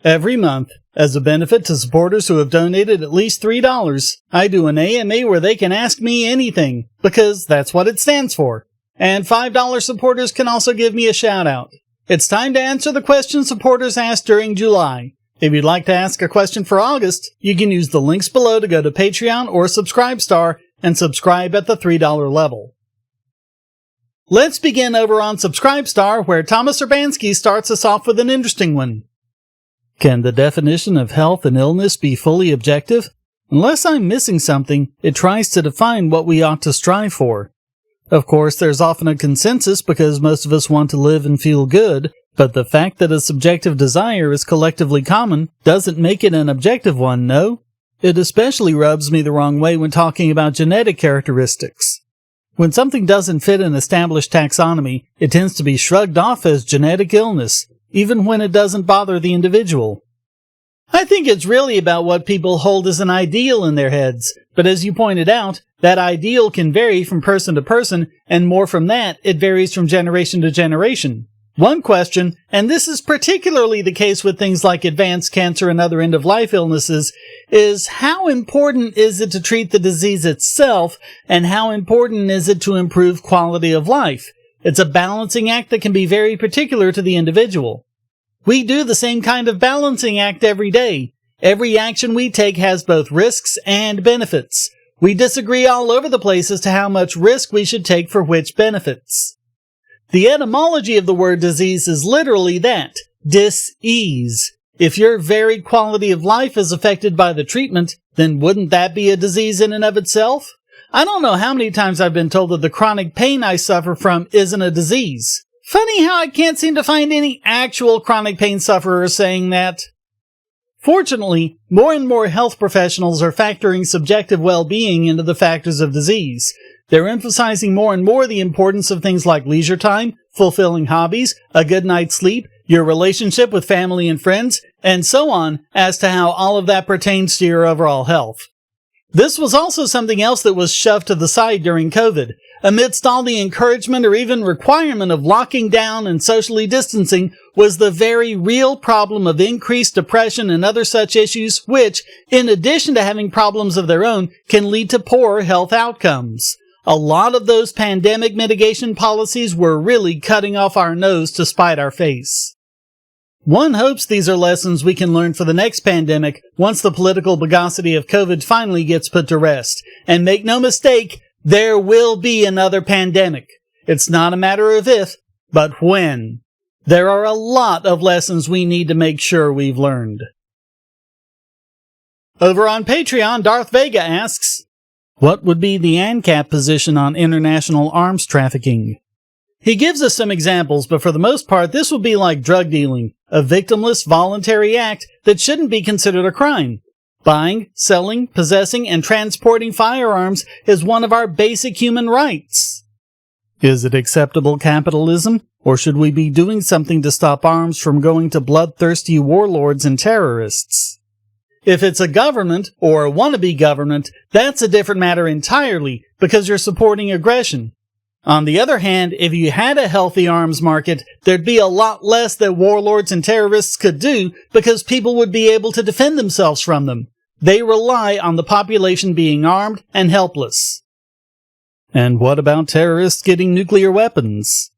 Every month, as a benefit to supporters who have donated at least $3, I do an AMA where they can ask me anything, because that's what it stands for. And $5 supporters can also give me a shout out. It's time to answer the questions supporters asked during July. If you'd like to ask a question for August, you can use the links below to go to Patreon or Subscribestar and subscribe at the $3 level. Let's begin over on Subscribestar, where Thomas Urbanski starts us off with an interesting one. Can the definition of health and illness be fully objective? Unless I'm missing something, it tries to define what we ought to strive for. Of course, there's often a consensus because most of us want to live and feel good, but the fact that a subjective desire is collectively common doesn't make it an objective one, no? It especially rubs me the wrong way when talking about genetic characteristics. When something doesn't fit an established taxonomy, it tends to be shrugged off as genetic illness, even when it doesn't bother the individual. I think it's really about what people hold as an ideal in their heads, but as you pointed out, that ideal can vary from person to person, and more from that, it varies from generation to generation. One question, and this is particularly the case with things like advanced cancer and other end-of-life illnesses, is how important is it to treat the disease itself, and how important is it to improve quality of life? It's a balancing act that can be very particular to the individual. We do the same kind of balancing act every day. Every action we take has both risks and benefits. We disagree all over the place as to how much risk we should take for which benefits. The etymology of the word disease is literally that, dis-ease. If your very quality of life is affected by the treatment, then wouldn't that be a disease in and of itself? I don't know how many times I've been told that the chronic pain I suffer from isn't a disease. Funny how I can't seem to find any actual chronic pain sufferers saying that. Fortunately, more and more health professionals are factoring subjective well-being into the factors of disease. They're emphasizing more and more the importance of things like leisure time, fulfilling hobbies, a good night's sleep, your relationship with family and friends, and so on, as to how all of that pertains to your overall health. This was also something else that was shoved to the side during COVID. Amidst all the encouragement or even requirement of locking down and socially distancing was the very real problem of increased depression and other such issues which, in addition to having problems of their own, can lead to poor health outcomes. A lot of those pandemic mitigation policies were really cutting off our nose to spite our face. One hopes these are lessons we can learn for the next pandemic once the political bogosity of COVID finally gets put to rest. And make no mistake, there will be another pandemic. It's not a matter of if, but when. There are a lot of lessons we need to make sure we've learned. Over on Patreon, Darth Vega asks, what would be the ANCAP position on international arms trafficking? He gives us some examples, but for the most part, this would be like drug dealing, a victimless, voluntary act that shouldn't be considered a crime. Buying, selling, possessing, and transporting firearms is one of our basic human rights. Is it acceptable capitalism, or should we be doing something to stop arms from going to bloodthirsty warlords and terrorists? If it's a government, or a wannabe government, that's a different matter entirely, because you're supporting aggression. On the other hand, if you had a healthy arms market, there'd be a lot less that warlords and terrorists could do, because people would be able to defend themselves from them. They rely on the population being armed and helpless. And what about terrorists getting nuclear weapons?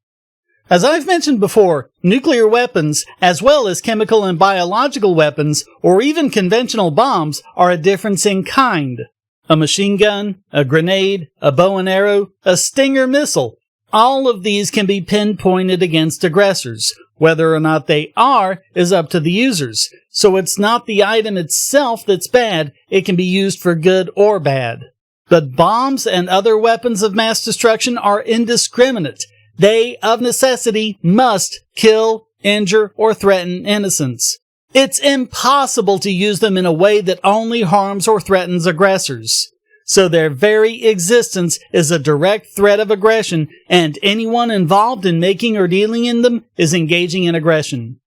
As I've mentioned before, nuclear weapons, as well as chemical and biological weapons, or even conventional bombs, are a difference in kind. A machine gun, a grenade, a bow and arrow, a Stinger missile. All of these can be pinpointed against aggressors. Whether or not they are is up to the users. So it's not the item itself that's bad, it can be used for good or bad. But bombs and other weapons of mass destruction are indiscriminate. They, of necessity, must kill, injure, or threaten innocents. It's impossible to use them in a way that only harms or threatens aggressors. So their very existence is a direct threat of aggression, and anyone involved in making or dealing in them is engaging in aggression.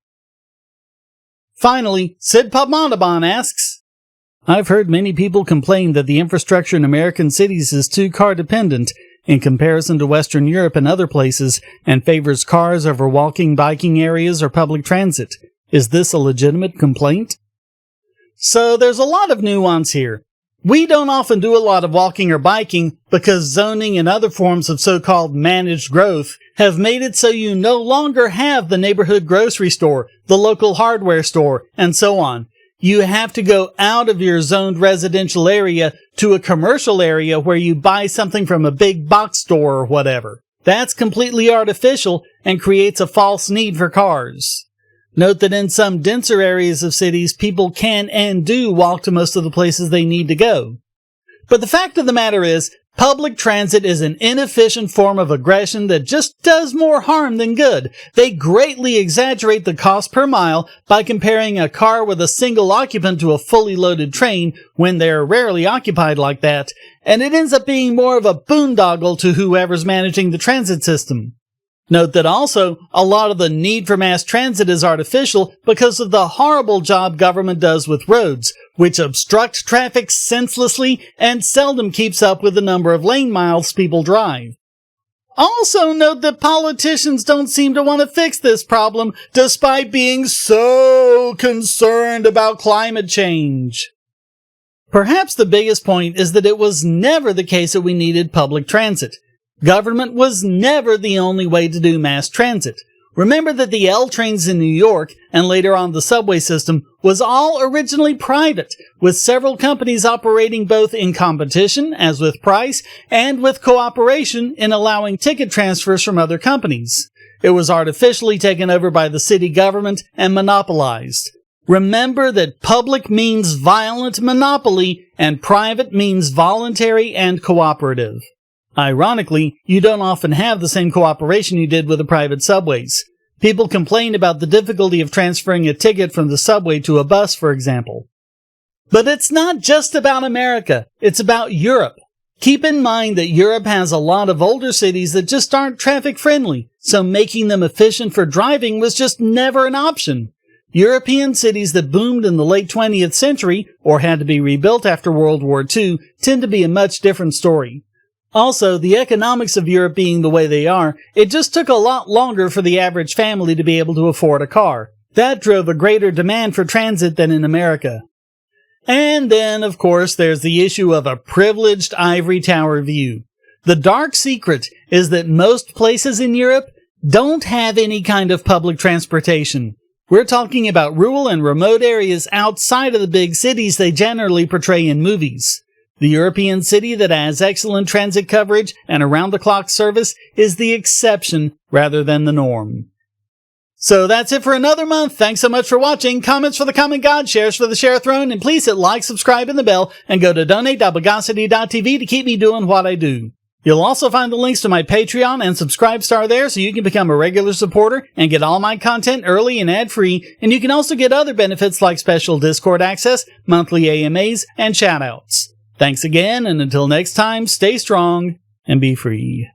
Finally, Sid Padmanabhan asks, I've heard many people complain that the infrastructure in American cities is too car-dependent in comparison to Western Europe and other places, and favors cars over walking, biking areas, or public transit. Is this a legitimate complaint? So there's a lot of nuance here. We don't often do a lot of walking or biking because zoning and other forms of so-called managed growth have made it so you no longer have the neighborhood grocery store, the local hardware store, and so on. You have to go out of your zoned residential area to a commercial area where you buy something from a big box store or whatever. That's completely artificial and creates a false need for cars. Note that in some denser areas of cities, people can and do walk to most of the places they need to go. But the fact of the matter is, public transit is an inefficient form of aggression that just does more harm than good. They greatly exaggerate the cost per mile by comparing a car with a single occupant to a fully loaded train when they're rarely occupied like that, and it ends up being more of a boondoggle to whoever's managing the transit system. Note that also, a lot of the need for mass transit is artificial because of the horrible job government does with roads, which obstruct traffic senselessly and seldom keeps up with the number of lane miles people drive. Also note that politicians don't seem to want to fix this problem, despite being so concerned about climate change. Perhaps the biggest point is that it was never the case that we needed public transit. Government was never the only way to do mass transit. Remember that the L trains in New York, and later on the subway system, was all originally private, with several companies operating both in competition, as with price, and with cooperation in allowing ticket transfers from other companies. It was artificially taken over by the city government and monopolized. Remember that public means violent monopoly, and private means voluntary and cooperative. Ironically, you don't often have the same cooperation you did with the private subways. People complain about the difficulty of transferring a ticket from the subway to a bus, for example. But it's not just about America, it's about Europe. Keep in mind that Europe has a lot of older cities that just aren't traffic friendly, so making them efficient for driving was just never an option. European cities that boomed in the late 20th century, or had to be rebuilt after World War II, tend to be a much different story. Also, the economics of Europe being the way they are, it just took a lot longer for the average family to be able to afford a car. That drove a greater demand for transit than in America. And then, of course, there's the issue of a privileged ivory tower view. The dark secret is that most places in Europe don't have any kind of public transportation. We're talking about rural and remote areas outside of the big cities they generally portray in movies. The European city that has excellent transit coverage and around-the-clock service is the exception rather than the norm. So that's it for another month. Thanks so much for watching. Comments for the Comment God, shares for the Share Throne, and please hit like, subscribe, and the bell, and go to donate.bogosity.tv to keep me doing what I do. You'll also find the links to my Patreon and Subscribestar there so you can become a regular supporter and get all my content early and ad-free, and you can also get other benefits like special Discord access, monthly AMAs, and shoutouts. Thanks again, and until next time, stay strong and be free.